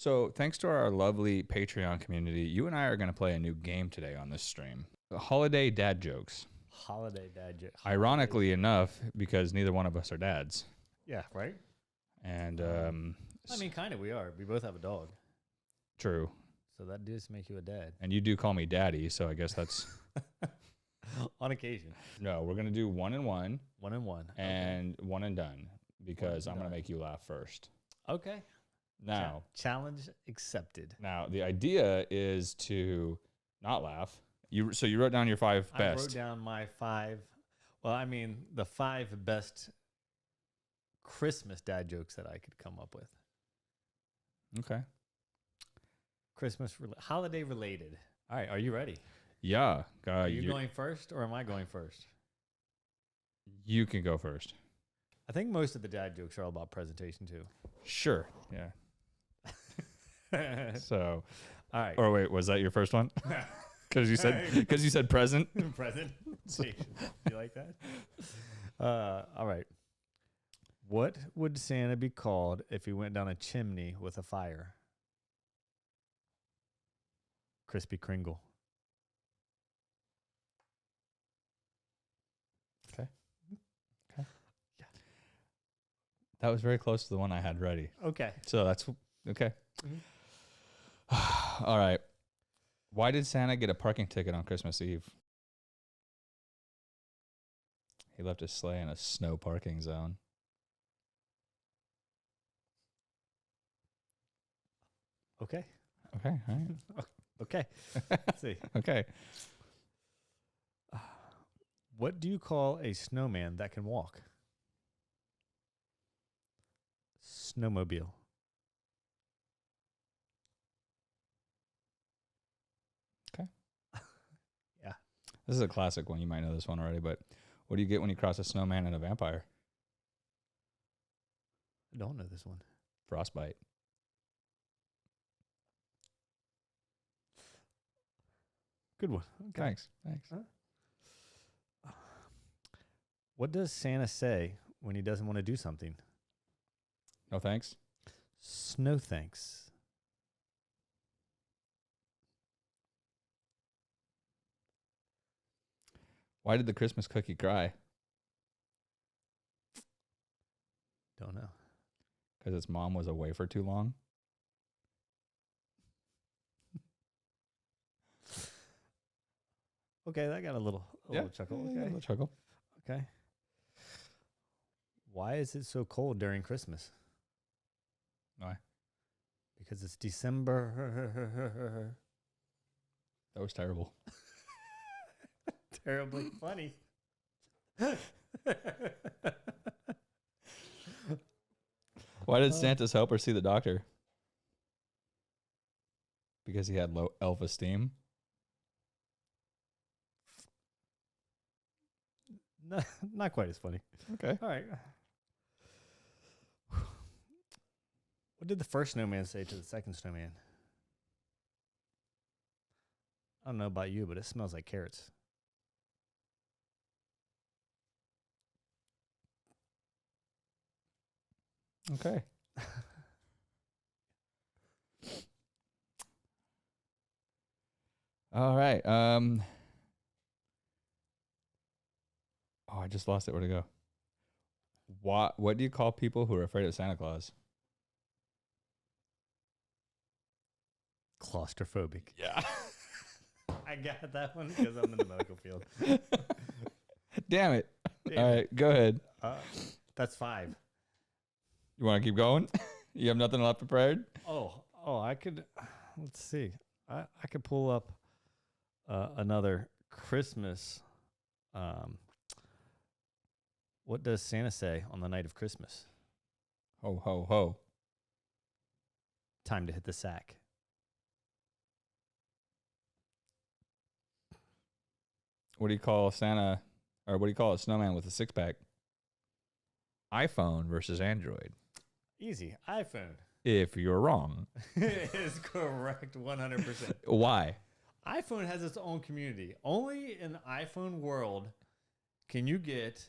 So, thanks to our lovely Patreon community, you and I are going to play a new game today on this stream. Holiday dad jokes. Holiday dad joke. Ironically enough, because neither one of us are dads. Yeah, right? And I mean, kind of, we are. We both have a dog. true. So that does make you a dad. And you do call me daddy, so I guess that's On occasion. no. We're gonna do 1 and 1 1 and 1. and 1 and done because and I'm gonna done. make you laugh first. Okay. Now, Challenge accepted. now the idea is to not laugh. So you wrote down your 5 I best. wrote down my 5. Well, I mean, the 5 best Christmas dad jokes that I could come up with. Okay. Holiday related. All right. Are you ready? Yeah. Are you going first or am I going first? You can go first. I think most of the dad jokes are all about presentation too. Sure. Yeah. So, All right. or wait, was that your first one? Because you said present. Present. You like that? All right. What would Santa be called if he went down a chimney with a fire? Krispy Kringle. Okay. That was very close to the one I had ready. Okay. So that's okay. All right. Why did Santa get a parking ticket on Christmas Eve? He left his sleigh in a snow parking zone. Okay. Okay. All right. Okay. Let's see. Okay. What do you call a snowman that can walk? Snowmobile. Okay. Yeah. This is a classic one. You might know this one already, but what do you get when you cross a snowman and a vampire? I don't know this one. Frostbite. Good one. Okay. Thanks. What does Santa say when he doesn't want to do something? No thanks. Snow thanks. Why did the Christmas cookie cry? Don't know. Because its mom was away for too long. Okay, that got a little chuckle. Yeah, a Okay. little chuckle. Okay. Why is it so cold during Christmas? Why? Because it's December. That was terrible. Terribly funny. Why did Santa's helper see the doctor? Because he had low elf esteem. No, not quite as funny. Okay. All right. What did the first snowman say to the second snowman? I don't know about you, but it smells like carrots. Okay. All right. Oh, I just lost it. Where'd it go? What do you call people who are afraid of Santa Claus? Claustrophobic. Yeah. I got that one because I'm in the medical field. Damn it. Damn All it. right, go ahead. That's 5. You want to keep going? You have nothing left prepared? Oh, I could. Let's see. I could pull up another Christmas. What does Santa say on the night of Christmas? Ho, ho, ho. Time to hit the sack. What do you call Santa, or what do you call a snowman with a six-pack? iPhone versus Android. Easy. iPhone. If you're wrong. Is correct 100%. Why? iPhone has its own community. Only in the iPhone world can you get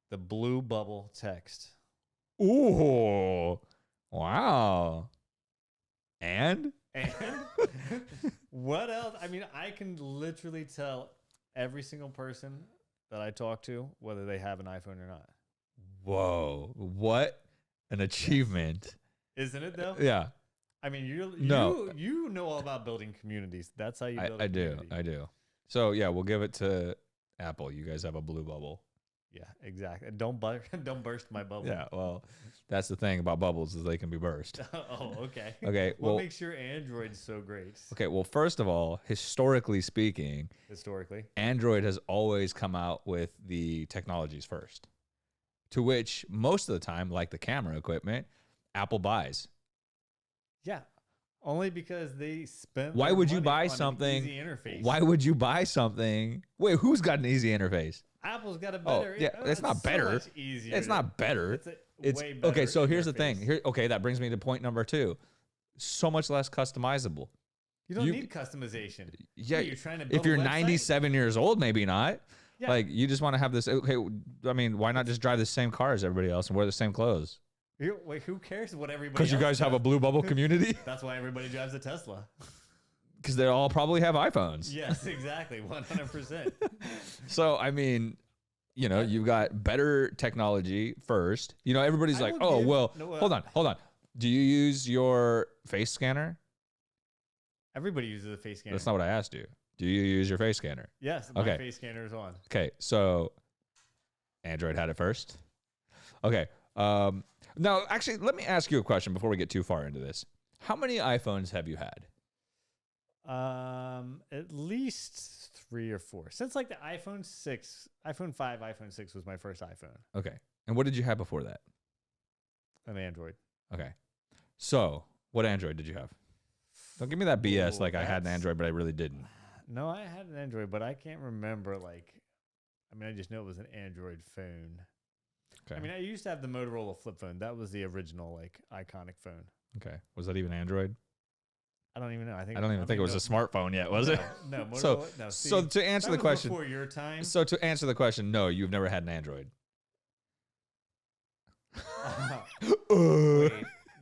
the blue bubble text. Ooh. Wow. And And what else? I mean, I can literally tell every single person that I talk to whether they have an iPhone or not. whoa, what an achievement. Isn't it though? Yeah. I mean, No. you know all about building communities. That's how you build a I do. community. I do. So yeah, we'll give it to Apple. You guys have a blue bubble. Yeah, exactly. Don't burst my bubble. Yeah, well, that's the thing about bubbles is they can be burst. Oh, okay. Okay, What well, makes your Android so great? okay, well, first of all, historically speaking, Historically. Android has always come out with the technologies first, to which most of the time, like the camera equipment, Apple buys. Yeah. Only because they spent. Why their would you money buy on an something? easy interface. Why would you buy something? Wait, who's got an easy interface? Apple's got a Oh, better. yeah, it's not better. So much easier. It's not better. It's way better. Okay, so here's the interface. thing. Here, okay, that brings me to point number 2. So much less customizable. You don't you- need customization. Yeah, What, you're trying to build if you're a website? 97 years old, maybe not. Yeah. Like you just want to have this. Okay, I mean, why not just drive the same car as everybody else and wear the same clothes? Wait, who cares what everybody? Because you else guys have a does? blue bubble community. That's why everybody drives a Tesla. Because they all probably have iPhones. Yes, exactly, 100%. So I mean, you know, you've got better technology first. You know, everybody's I like, will oh give- well, no, hold on. Do you use your face scanner? Everybody uses a face scanner. That's not what I asked you. Do you use your face scanner? Yes, my Okay. face scanner is on. Okay, so Android had it first. Okay. Now, actually, let me ask you a question before we get too far into this. How many iPhones have you had? At least 3 or 4. Since like the iPhone 6, iPhone 5, iPhone 6 was my first iPhone. Okay. And what did you have before that? An Android. Okay. So, what Android did you have? Don't give me that BS Ooh, like I had an that's- Android, but I really didn't. No, I had an Android, but I can't remember I just know it was an Android phone. Okay. I mean, I used to have the Motorola flip phone. That was the original iconic phone. Okay. Was that even Android? I don't even know. I I don't even think it was a smartphone yet, was it? No, Motorola. So- no, So see, to answer that the was question, before your time. so to answer the question, no, you've never had an Android. Wait,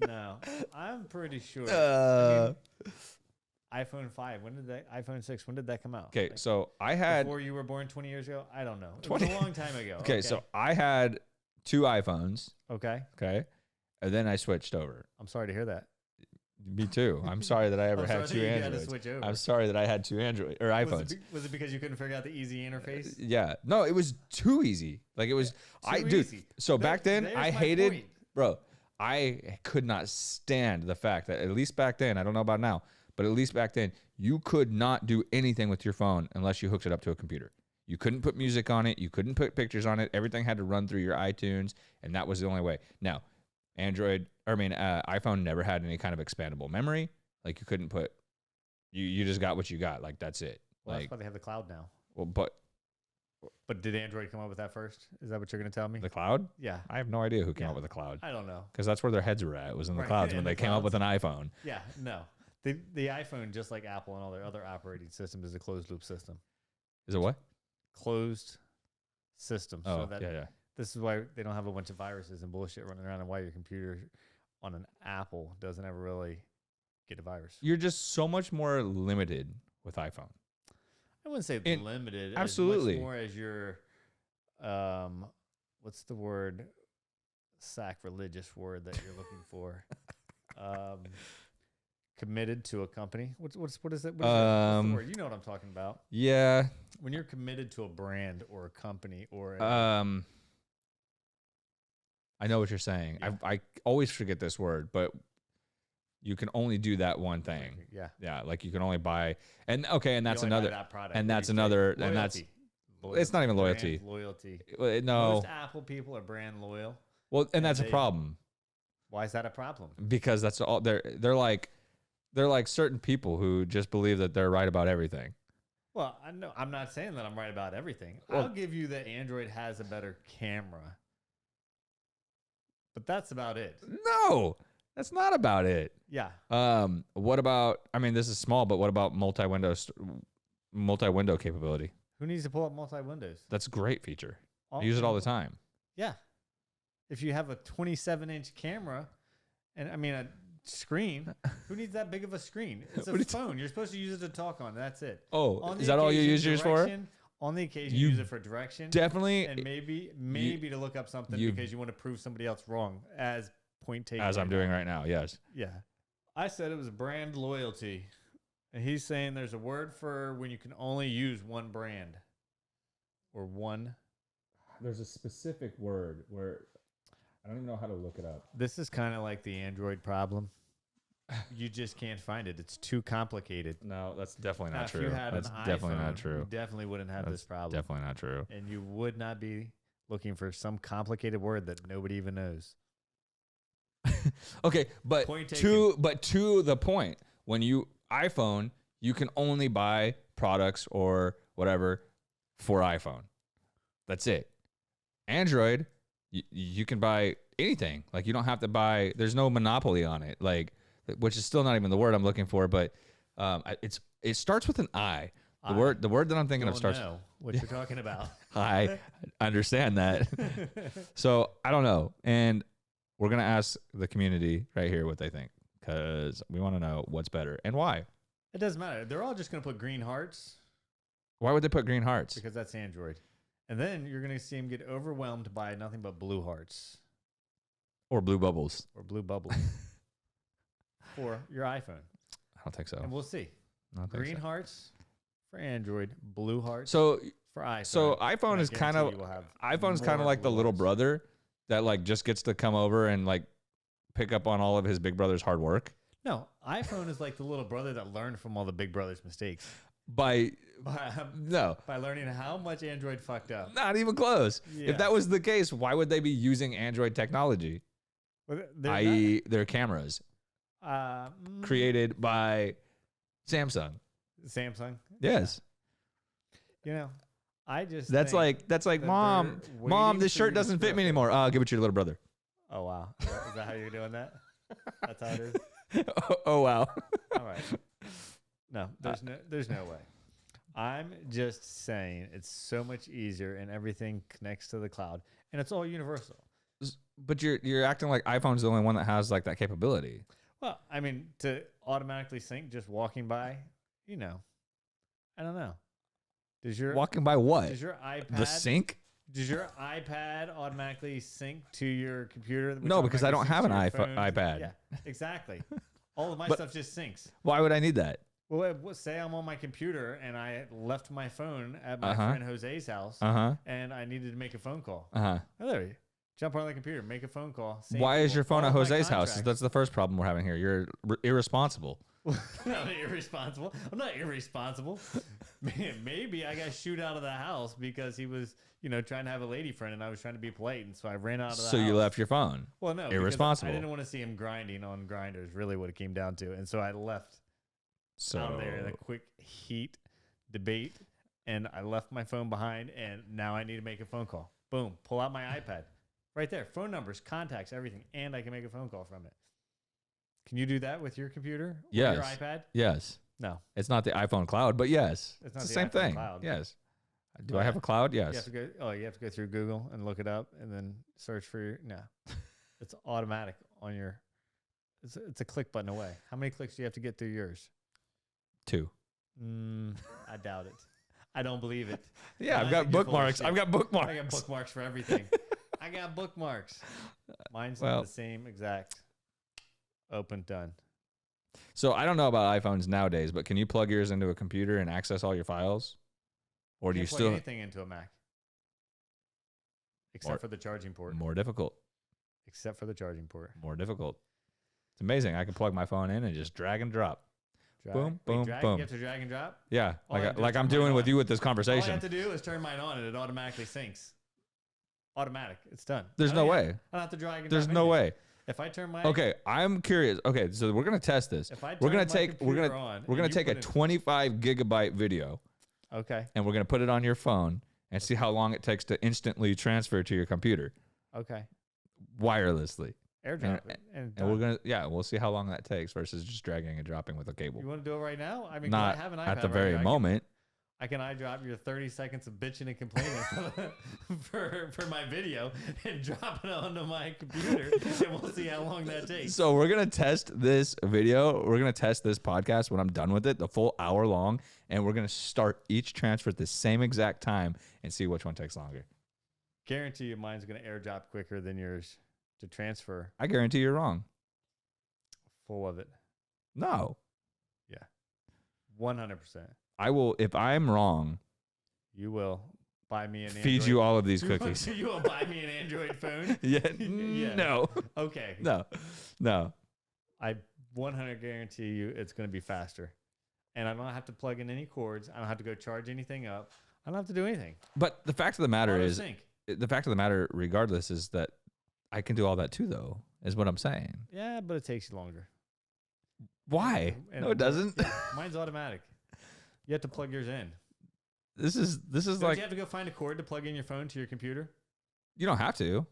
no, I'm pretty sure. I mean, iPhone 5. When did that? iPhone 6. When did that come out? Okay, Like, so I had before you were born 20 years ago. I don't know. It 20 was a long time ago. okay, so I had 2 iPhones. okay. Okay, and then I switched over. I'm sorry to hear that. Me too. I'm sorry that I ever I'm had sorry 2 that you had to Androids. switch over. I'm sorry that I had 2 Android or iPhones. Was it because you couldn't figure out the easy interface? Yeah, no, it was too easy. Like it was, Too dude. easy. So back then, There's I my hated, point. bro. I could not stand the fact that at least back then, I don't know about now, but at least back then, you could not do anything with your phone unless you hooked it up to a computer. You couldn't put music on it. You couldn't put pictures on it. Everything had to run through your iTunes, and that was the only way. Now, iPhone never had any kind of expandable memory. Like you couldn't put, you just got what you got. Like that's it. Well, Like, that's why they have the cloud now. well, but But did Android come up with that first? Is that what you're going to tell me? the cloud? Yeah. I have no idea who came Yeah. up with the cloud. I don't know. Because that's where their heads were at. It was in the Right, clouds in when the they came up with an iPhone. Yeah, no. The iPhone, just like Apple and all their other operating systems, is a closed loop system. Is it what? Closed system. Oh, so that yeah. this is why they don't have a bunch of viruses and bullshit running around, and why your computer on an Apple doesn't ever really get a virus. You're just so much more limited with iPhone. I wouldn't say In- limited. absolutely. As much more as your, what's the word? Sacrilegious word that you're looking for. Committed to a company. What is it? What's the word? You know what I'm talking about. Yeah. When you're committed to a brand or a company or I know what you're saying. Yeah. I always forget this word, but you can only do that one thing. yeah. Yeah, like you can only buy, and that's You only buy another. that product. and What that's do you say? another- and that's- Loyalty. It's not even Brand loyalty. Loyalty. No, Most Apple people are brand loyal. well, and that's a they- problem Why is that a problem? because that's all they're like certain people who just believe that they're right about everything. Well, I know I'm not saying that I'm right about everything. Well- I'll give you that Android has a better camera. But that's about it. No, that's not about it. Yeah. What about? I mean, this is small, but what about multi-window capability? Who needs to pull up multi-windows? That's a great feature. I use it all the time. Yeah. If you have a 27-inch camera, and I mean, screen. Who needs that big of a screen? It's a phone. You're supposed to use it to talk on. That's it. Oh, is that all you use yours for? On the occasion, You use it for direction. Definitely. And maybe to look up something because you want to prove somebody else wrong, as point taken. As I'm doing right now, yes. Yeah. I said it was brand loyalty. And he's saying there's a word for when you can only use one brand. Or one. There's a specific word where I don't even know how to look it up. This is kind of like the Android problem. You just can't find it. It's too complicated. No, that's definitely not true. If you had That's an definitely iPhone, not true. you definitely wouldn't have this problem. Definitely not true. And you would not be looking for some complicated word that nobody even knows. Okay, but to the point, when you iPhone, you can only buy products or whatever for iPhone. That's it. Android, you can buy anything. Like you don't have to buy. There's no monopoly on it. Like, which is still not even the word I'm looking for. But it starts with an I. The word that I'm thinking of starts. Know what you're talking about. I understand that. So I don't know, and we're gonna ask the community right here what they think because we want to know what's better and why. It doesn't matter. They're all just gonna put green hearts. Why would they put green hearts? Because that's Android. And then you're going to see them get overwhelmed by nothing but blue hearts. Or blue bubbles. Or blue bubbles. For your iPhone. I don't think so. And we'll see. Green hearts for Android, blue hearts for iPhone. So iPhone is kind of like the little brother that like just gets to come over and like pick up on all of his big brother's hard work. No, iPhone is like the little brother that learned from all the big brother's mistakes. By learning how much Android fucked up. Not even close. Yeah. If that was the case, why would they be using Android technology? I.e. their cameras. Created by Samsung. Samsung? Yes. Yeah. You know, I just That's like mom, this shirt doesn't fit me anymore. I'll give it to your little brother. Oh wow. Is that how you're doing that? That's how it is? Oh wow. All right. No, there's no way. I'm just saying it's so much easier and everything connects to the cloud and it's all universal. But you're acting like iPhone's the only one that has like that capability. Well, I mean, to automatically sync just walking by, you know, I don't know. Walking by what? Does your iPad the sync? Does your iPad automatically sync to your computer? No, because I don't have an iPad. Yeah, exactly. All of my stuff just syncs. Why would I need that? Well, say I'm on my computer and I left my phone at my friend Jose's house and I needed to make a phone call. Oh, there you jump on the computer, make a phone call. Why is your phone at Jose's house? That's the first problem we're having here. You're irresponsible. Not irresponsible. I'm not irresponsible. Maybe I got shooed out of the house because he was, trying to have a lady friend and I was trying to be polite. And so I ran out of the house. So you left your phone. Well, no. Irresponsible. I didn't want to see him grinding on grinders, really what it came down to. And so I left out there in a quick heat debate. And I left my phone behind. And now I need to make a phone call. Boom. Pull out my iPad. Right there. Phone numbers, contacts, everything. And I can make a phone call from it. Can you do that with your computer? Yes. Or your iPad? Yes. No. It's not the iPhone cloud, but yes. It's not the the same iPhone thing. Cloud. Yes. Do I have a cloud? Yes. You have to go through Google and look it up and then search for your it's automatic on your it's a click button away. How many clicks do you have to get through yours? 2. I doubt it. I don't believe it. Yeah, I've got bookmarks. I got bookmarks for everything. I got bookmarks. Mine's not the same exact. Open, done. So I don't know about iPhones nowadays, but can you plug yours into a computer and access all your files? Or do you still plug anything into a Mac? Except for the charging port. More difficult. Except for the charging port. More difficult. It's amazing. I can plug my phone in and just drag and drop. Boom, boom, boom. You have to drag and drop? Yeah, like I'm doing with you with this conversation. All I have to do is turn mine on and it automatically syncs. Automatic. It's done. There's no way. I don't have to drag and drop. There's no way. If I turn my Okay, I'm curious. Okay, so we're gonna test this. If I turn we're gonna my take a 25 gigabyte video. Okay. And we're gonna put it on your phone and see how long it takes to instantly transfer to your computer. Okay. Wirelessly. AirDrop it. And we'll see how long that takes versus just dragging and dropping with a cable. You want to do it right now? I mean, not I have an iPad at the right very here. moment. I can iDrop your 30 seconds of bitching and complaining for my video and drop it onto my computer, and we'll see how long that takes. So we're going to test this video. We're going to test this podcast when I'm done with it, the full hour long, and we're going to start each transfer at the same exact time and see which one takes longer. Guarantee you mine's going to airdrop quicker than yours to transfer. I guarantee you're wrong. Full of it. No. Yeah. 100%. I will, if I'm wrong, You will buy me an feed you all of these cookies. You will buy me an Android phone? Yeah. Yeah. No. Okay. No. I 100 guarantee you it's going to be faster. And I don't have to plug in any cords. I don't have to go charge anything up. I don't have to do anything. But the fact of the matter is, Auto-sync. the fact of the matter, regardless, is that I can do all that too, though, is what I'm saying. Yeah, but it takes you longer. Why? And No, it doesn't. Yeah, mine's automatic. You have to plug yours in. This is Don't like, you have to go find a cord to plug in your phone to your computer? you don't have to.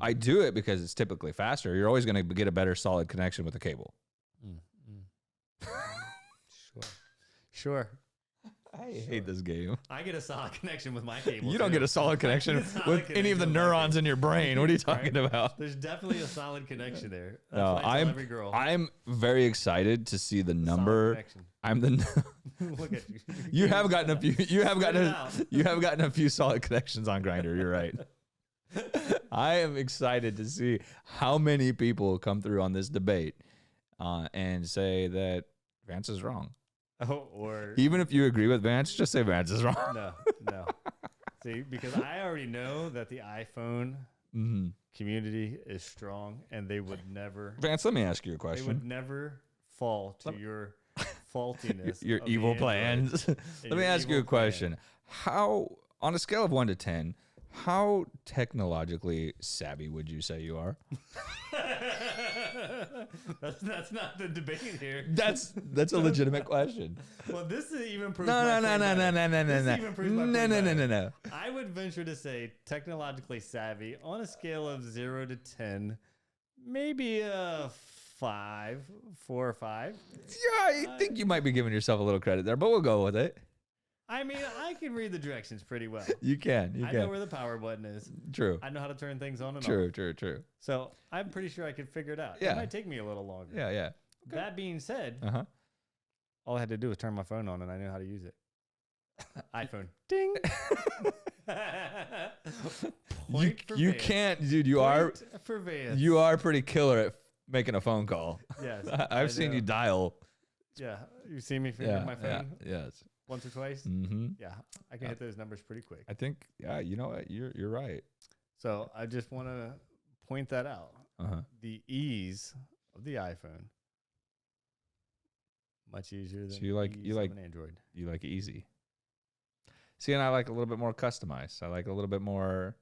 I do it because it's typically faster. You're always going to get a better solid connection with a cable. Sure. I hate this game. I get a solid connection with my cable. You don't too. get a solid connection solid with any of the connection with my neurons cable. in your brain. What are you talking Right? about? There's definitely a solid connection there. That's No, what I tell every girl. I'm very excited to see the Solid number. connection. I'm the. Look at you. You have gotten a few. You have Spit it gotten. out. You have gotten a few solid connections on Grindr. You're right. I am excited to see how many people come through on this debate and say that Vance is wrong. Oh, or Even if you agree with Vance, just say Vance is wrong. no. See, because I already know that the iPhone Mhm. community is strong, and they would never. Vance, let me ask you a They question. would never fall to your faultiness. Your of the evil Android plans. and Let me your ask you a evil plan. question. How, on a scale of 1 to 10, how technologically savvy would you say you are? That's not the debate here. That's a legitimate question. Well, this is even proves No, my no, no, point no, no, better. no, no, This no, even proves my no, point no, no, better. no, no. I would venture to say technologically savvy on a scale of 0 to 10, maybe a 5, 4 or 5. Yeah, I think you might be giving yourself a little credit there, but we'll go with it. I mean, I can read the directions pretty well. You can. I know where the power button is. True. I know how to turn things on and True, off. true, true. So I'm pretty sure I could figure it out. Yeah. It might take me a little longer. Yeah, yeah. That being said, Uh-huh. all I had to do was turn my phone on and I knew how to use it. iPhone. Ding. Point for You Vance. can't, dude. You Point for Vance. are pretty killer at making a phone call. Yes. I've seen you dial. Yeah. You see me finger Yeah, my phone yes. once or twice? Mm-hmm. Yeah. I can hit those numbers pretty quick. I think, yeah, you know what? You're right. So I just want to point that out. Uh-huh. The ease of the iPhone. Much easier than So you like- the you ease like- of an Android. You like easy. See, and I like a little bit more customized. I like a little bit more.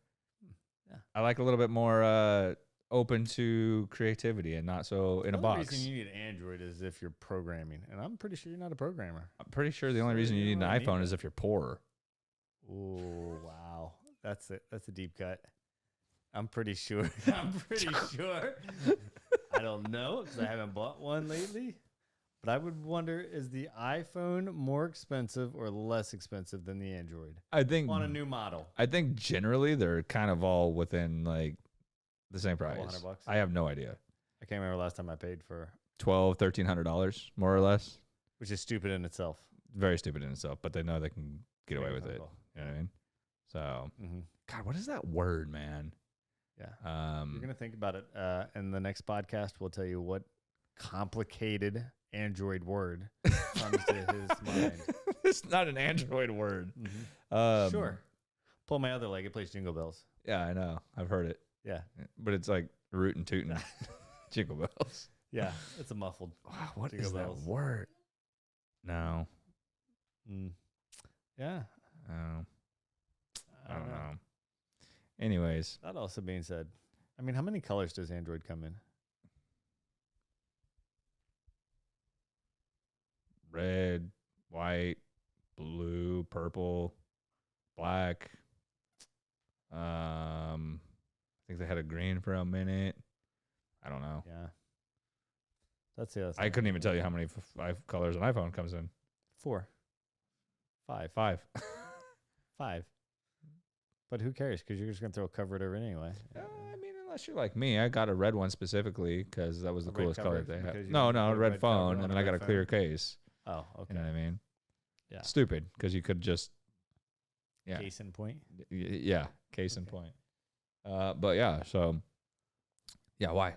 Yeah. I like a little bit more open to creativity and not so in a The box. reason you need Android is if you're programming, and I'm pretty sure you're not a programmer. I'm pretty sure the only So reason you you need don't an really need iPhone that. is if you're poor. Oh wow, that's it. That's a deep cut. I'm pretty sure. I'm pretty sure. I don't know because I haven't bought one lately. But I would wonder: is the iPhone more expensive or less expensive than the Android I think on a new model? I think generally they're kind of all within like the same Couple price. $100? I have no idea. I can't remember last time I paid for, $1,200-$1,300 more or less. which is stupid in itself. Very stupid in itself, but they know they can get away Make a with phone it. call. You know what I mean? So, Mm-hmm. God, what is that word, man? Yeah. You're gonna think about it. In the next podcast, we'll tell you what complicated Android word comes to his mind. It's not an Android word. Sure. Pull my other leg. It plays Jingle Bells. Yeah, I know. I've heard it, Yeah. but it's like rootin' tootin' jingle bells. Yeah. It's a muffled. Wow, what Jingle is bells. that word? No, Mm. Yeah. I don't know. Anyways, That also being said, I mean, how many colors does Android come in? red, white, blue, purple, black. I think they had a green for a minute. I don't know. Yeah. That's the other I thing. couldn't even tell you how many five colors an iPhone comes in. 4. 5. 5. 5. But who cares? Because you're just gonna throw a cover it over anyway. I mean, unless you're like me, I got a red one specifically because that was the A red coolest color cover they had. because you No, wanted to no, put a red red cover phone, on and a then I got red a clear phone. case. Oh, okay. You know what I mean? Yeah. Stupid because you could just, yeah, Case in point. yeah, case in Okay. point. But yeah, so yeah, why?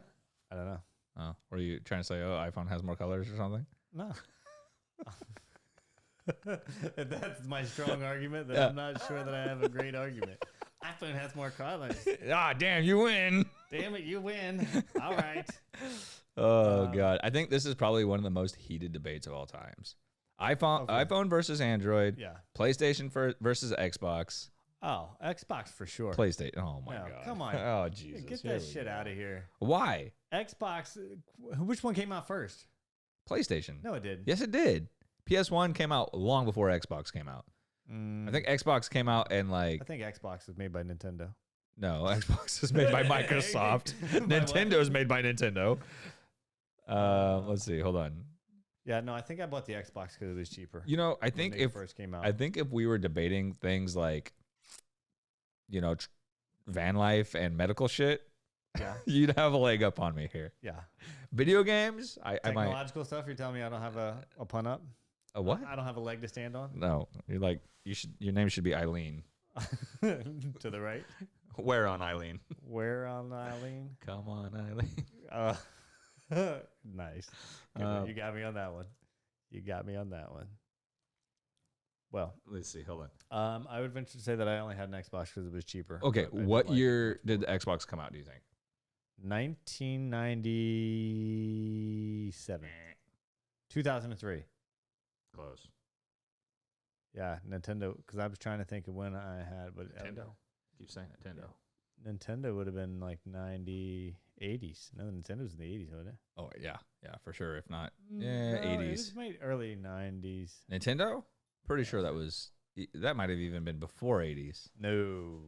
I don't know. Oh, were you trying to say, oh, iPhone has more colors or something? No. If that's my strong argument, then Yeah. I'm not sure that I have a great argument. iPhone has more colors. Ah, damn, you win. Damn it, you win. All right. Oh god, I think this is probably one of the most heated debates of all times. iPhone versus Android, Yeah. PlayStation versus Xbox, Oh, Xbox for sure. PlayStation. Oh my No, god, come on. Oh Jesus, Get here that we shit go. out of here. Why? Xbox, which one came out first? PlayStation. No, it did. Yes, it did. PS1 came out long before Xbox came out. I think Xbox came out in like I think Xbox was made by Nintendo. no, Xbox is made by Microsoft. By what? Nintendo is made by Nintendo. Let's see. Hold on. Yeah, no, I think I bought the Xbox because it was cheaper. You know, I when think they if first came out. I think if we were debating things like, you know, van life and medical shit, Yeah. you'd have a leg up on me here. Yeah. Video games, I might. Technological stuff, you're telling me I don't have a pun up? A what? I don't have a leg to stand on? No, you're like you should. Your name should be Eileen. To the right. Where on Eileen? Where on Eileen? Come on, Eileen. Nice. You got me on that one. You got me on that one. Well, Let's see. Hold on. I would venture to say that I only had an Xbox because it was cheaper. Okay, but I did what like year did the Xbox come out? Do you think? 1997. 2003. Close. Yeah, Nintendo. Because I was trying to think of when I had, but Nintendo. Keep saying Nintendo. Nintendo would have been like 80s. No, Nintendo was in the 80s, wasn't it? Oh yeah, yeah, for sure. If not, No, yeah, It 80s. was made early 90s. Nintendo. Pretty sure that might have even been before 80s. No.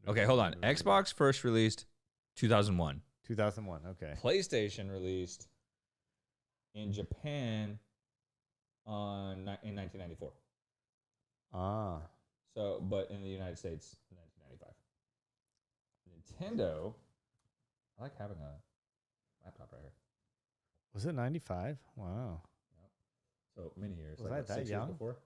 Okay, hold on. No. Xbox first released 2001. 2001. Okay. PlayStation released in Japan in 1994. Ah. So, but in the United States, in 1995. Nintendo. I like having a laptop right here. Was it 95? Wow. So many years. Was like, I what, that 6 years young? before?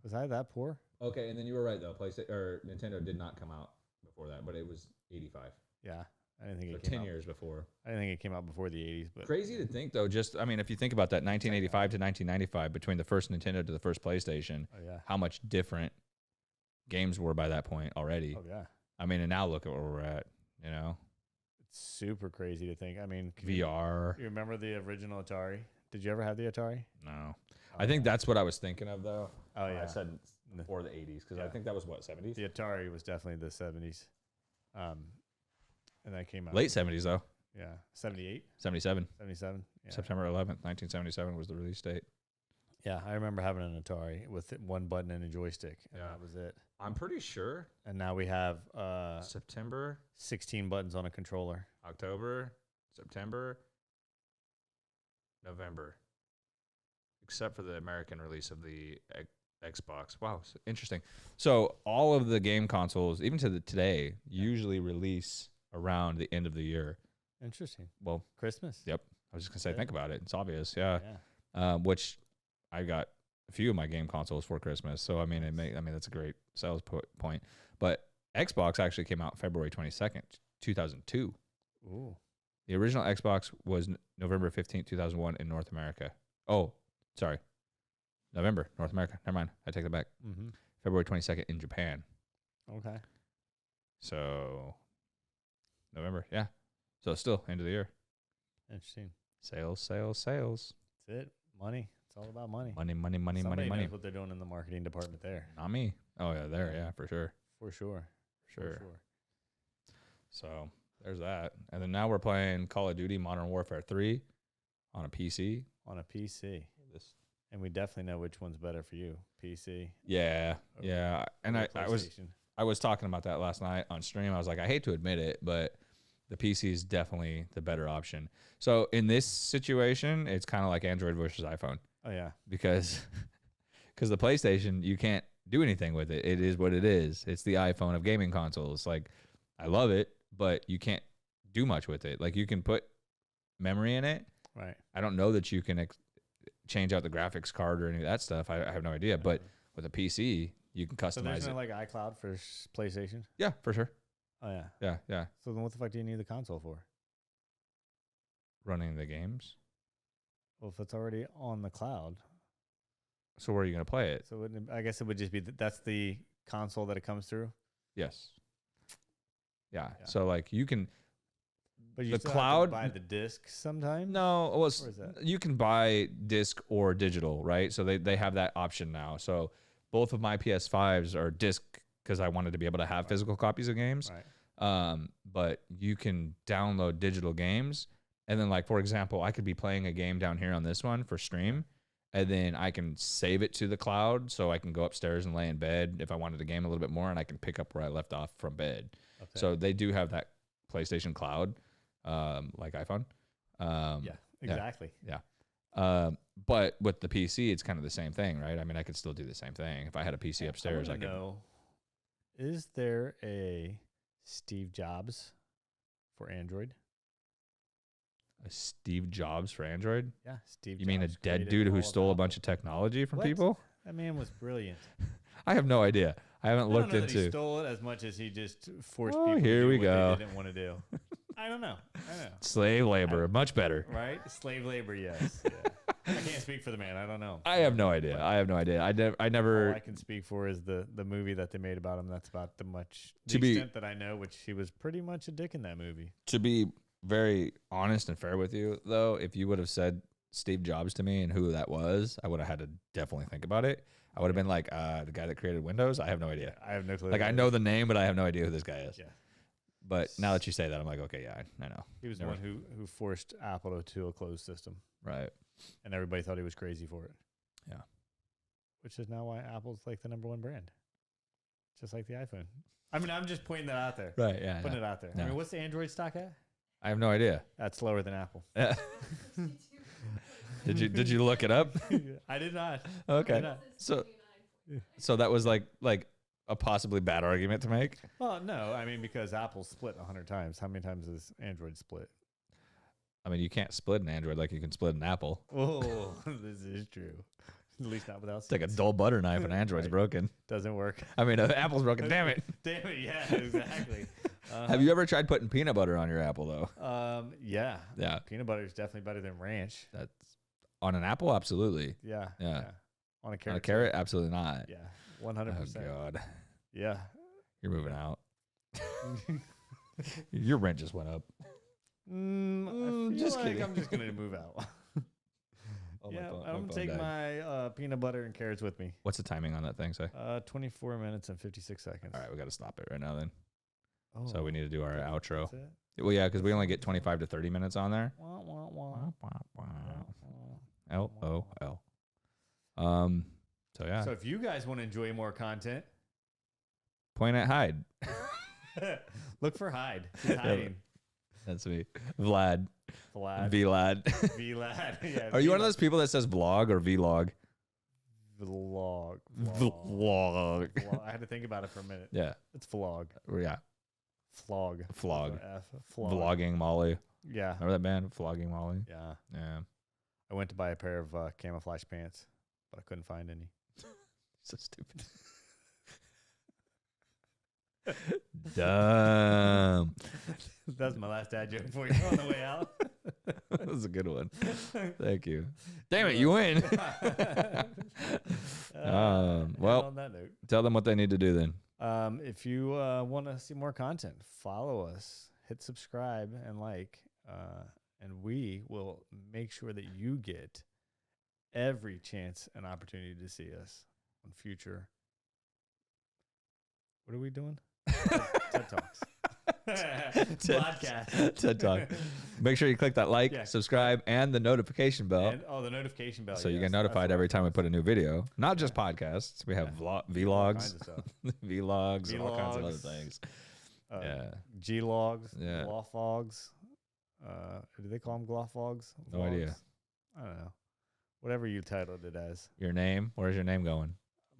Was I that poor? Okay, and then you were right though. PlayStation or Nintendo did not come out before that, but it was 85. Yeah. I didn't think So it came 10 out. years before. I didn't think it came out before the 80s, but Crazy to think though. Just I mean, if you think about that, 1985 to 1995, between the first Nintendo to the first PlayStation, oh yeah. how much different games were by that point already. Oh yeah. I mean, and now look at where we're at. You know, It's super crazy to think. I mean, VR. You remember the original Atari? Did you ever have the Atari? No, I think that's what I was thinking of though. Oh yeah. I said before the 80s because I Yeah. think that was what 70s. The Atari was definitely the 70s. And that came out Late 70s though. Yeah. 78, 77. 77. Yeah. September 11th, 1977 was the release date. Yeah, I remember having an Atari with one button and a joystick, and Yeah. that was it. I'm pretty sure And now we have September, 16 buttons on a controller. October, September, November, except for the American release of the Xbox. Wow, so interesting. So all of the game consoles, even to today, usually release around the end of the year. Interesting. Well, Christmas. yep. I was just gonna say, Yeah. think about it. It's obvious, yeah. Yeah. Which I got a few of my game consoles for Christmas, so I mean, that's a great sales point. But Xbox actually came out February 22nd, 2002. Ooh. The original Xbox was November 15th, 2001 in North America. Oh, sorry. November, North America. Never mind. I take that back. Mm-hmm. February 22nd in Japan. Okay. So, November. Yeah. So, still end of the year. Interesting. Sales. That's it. Money. It's all about money. Money. Somebody knows what they're doing in the marketing department there. Not me. Oh, yeah. There. Yeah, for sure. For sure. Sure. So, there's that. And then now we're playing Call of Duty Modern Warfare 3 on a PC. On a PC. This. And we definitely know which one's better for you. PC. Yeah. over- Yeah. And over I was talking about that last night on stream. I was like, I hate to admit it, but the PC is definitely the better option. So in this situation, it's kind of like Android versus iPhone Oh yeah. because the PlayStation, you can't do anything with it. It is what it is. It's the iPhone of gaming consoles. Like, I love it, but you can't do much with it. Like, you can put memory in it. Right. I don't know that you can change out the graphics card or any of that stuff. I have no idea. But with a PC, you can customize So there's it. no like iCloud for PlayStation? Yeah, for sure. Oh, yeah. Yeah, yeah. So then what the fuck do you need the console for? Running the games. Well, if it's already on the cloud. So where are you going to play it? So I guess it would just be that's the console that it comes through? Yes. Yeah. So like you can. But you the still cloud, have to buy the disc sometimes? No, well, that? You can buy disc or digital, right? So they have that option now. So both of my PS5s are disc because I wanted to be able to have physical copies of games. Right. But you can download digital games. And then, like, for example, I could be playing a game down here on this one for stream. And then I can save it to the cloud so I can go upstairs and lay in bed if I wanted to game a little bit more. And I can pick up where I left off from bed. Okay. So they do have that PlayStation Cloud. Like iPhone. Yeah, exactly. Yeah. But with the PC, it's kind of the same thing, right? I mean, I could still do the same thing. If I had a PC upstairs, I could know. Is there a Steve Jobs for Android? A Steve Jobs for Android? Yeah, Steve Jobs. You mean a dead dude who stole a bunch of technology from people? That man was brilliant. I have no idea. I haven't looked into. He stole it as much as he just forced people here to do we what go. they didn't want to do. I don't know. Slave labor, much better. Right? Slave labor, yes. Yeah. I can't speak for the man. I don't know. I have no idea. I never. All I can speak for is the movie that they made about him. That's about the extent that I know, which he was pretty much a dick in that movie. To be very honest and fair with you, though, if you would have said Steve Jobs to me and who that was, I would have had to definitely think about it. I would have been like, the guy that created Windows? I have no idea. I have no clue. Like, I know the name, but I have no idea who this guy is. Yeah. But now that you say that, I'm like, okay, yeah, I know. He was the one who forced Apple to a closed system. Right. And everybody thought he was crazy for it. Yeah. Which is now why Apple's like the #1 brand. Just like the iPhone. I mean, I'm just pointing that out there. Right, yeah. Putting it out there. Yeah. I mean, what's the Android stock at? I have no idea. That's lower than Apple. Yeah. Did you look it up? I did not. Okay. So that was like a possibly bad argument to make? Well, no. I mean, because Apple's split 100 times. How many times is Android split? I mean, you can't split an Android like you can split an Apple. Oh, this is true. At least not without. It's like a dull butter knife and Android's broken. Doesn't work. I mean, Apple's broken. Damn it. Damn it. Yeah, exactly. Have you ever tried putting peanut butter on your apple, though? Yeah. Yeah. Peanut butter is definitely better than ranch. That's on an apple? Absolutely. Yeah. Yeah. On a carrot? On a carrot? Absolutely not. Yeah. 100%. Oh, God. Yeah. You're moving out. Your rent just went up. Just kidding. I'm just going to move out. Yeah, I'm going to take my peanut butter and carrots with me. What's the timing on that thing, say? 24 minutes and 56 seconds. All right, we got to stop it right now then. Oh, so we need to do our outro. That's it? Well, yeah, because we only get 25 to 30 minutes on there. LOL. So yeah. So if you guys want to enjoy more content, point at Hyde. Look for Hyde. He's hiding. That's me. Vlad. Vlad. Yeah. Are you one of those people that says vlog or vlog? Vlog. I had to think about it for a minute. Yeah. It's vlog. Yeah. Flog. Flog. Flog. Vlogging Molly. Yeah. Remember that band, Flogging Molly? Yeah. Yeah. I went to buy a pair of camouflage pants, but I couldn't find any. So stupid. Dumb. That's my last dad joke for you on the way out. That was a good one. Thank you. Damn it, you win. Well, on that note, tell them what they need to do then. If you want to see more content, follow us, hit subscribe and like, and we will make sure that you get every chance and opportunity to see us on future. What are we doing? TED Talks. Podcast. TED Talk. Make sure you click that like, subscribe, and the notification bell. And, the notification bell. So you get notified every time we put a new video. Not just podcasts. We have vlogs, all kinds of stuff. vlogs, all kinds of other things. G-logs, yeah. gloflogs. Do they call them gloflogs? No idea. I don't know. Whatever you titled it as. Your name? Where's your name going?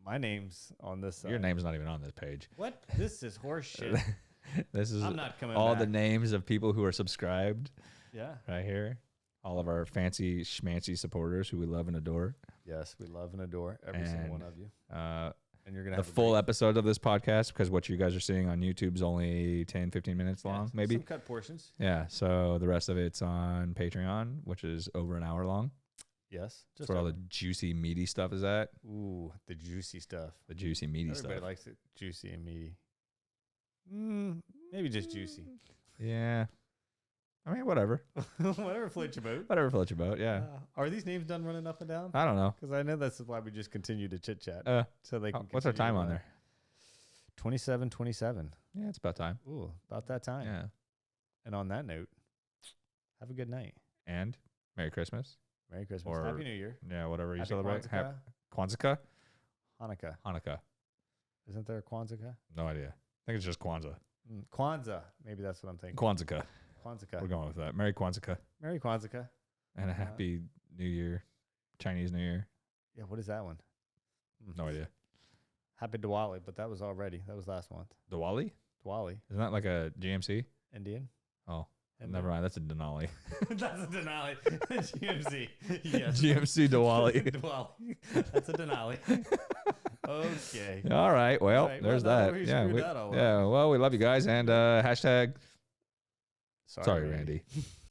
My name's on this side. Your name's not even on this page. What? This is horse shit. This is I'm not coming all back. the names of people who are subscribed Yeah. right here. All of our fancy schmancy supporters who we love and adore. Yes, we love and adore every single one of you. And you're gonna The have full episode of this podcast, because what you guys are seeing on YouTube's only 10, 15 minutes long, maybe. Some cut portions. Yeah. So the rest of it's on Patreon, which is over an hour long. Yes. That's where all the juicy, meaty stuff is at. Ooh, the juicy stuff. The juicy, meaty Everybody stuff. likes it juicy and meaty. Maybe just juicy. Yeah. I mean, whatever. Whatever floats your boat. Whatever floats your boat. Yeah. Are these names done running up and down? I don't know. Because I know that's why we just continue to chit chat. So they can. What's our time on there? 27:27. Yeah, it's about time. Ooh, about that time. Yeah. And on that note, have a good night. And Merry Christmas. Merry Christmas. Or- Happy New Year. Yeah, whatever you Happy celebrate. Kwanzaa. Kwanzaa? Hanukkah. Hanukkah. Isn't there a Kwanzaa? No idea. I think it's just Kwanzaa. Kwanzaa. Maybe that's what I'm thinking. Kwanzaa. Kwanzaa. We're going with that. Merry Kwanzaa. Merry Kwanzaa. And a happy New Year. Chinese New Year. Yeah, what is that one? No idea. Happy Diwali, but that was already. That was last month. Diwali? Diwali. Isn't that like a GMC? Indian? Oh, And never mind. That's a Denali. That's a Denali. GMC. Yes. GMC Diwali. Diwali. That's a Denali. Okay. All right. Well, All right, there's well, now that. we Yeah. screwed that all up. Yeah. Well, we love you guys. And hashtag Sorry, sorry, Randy.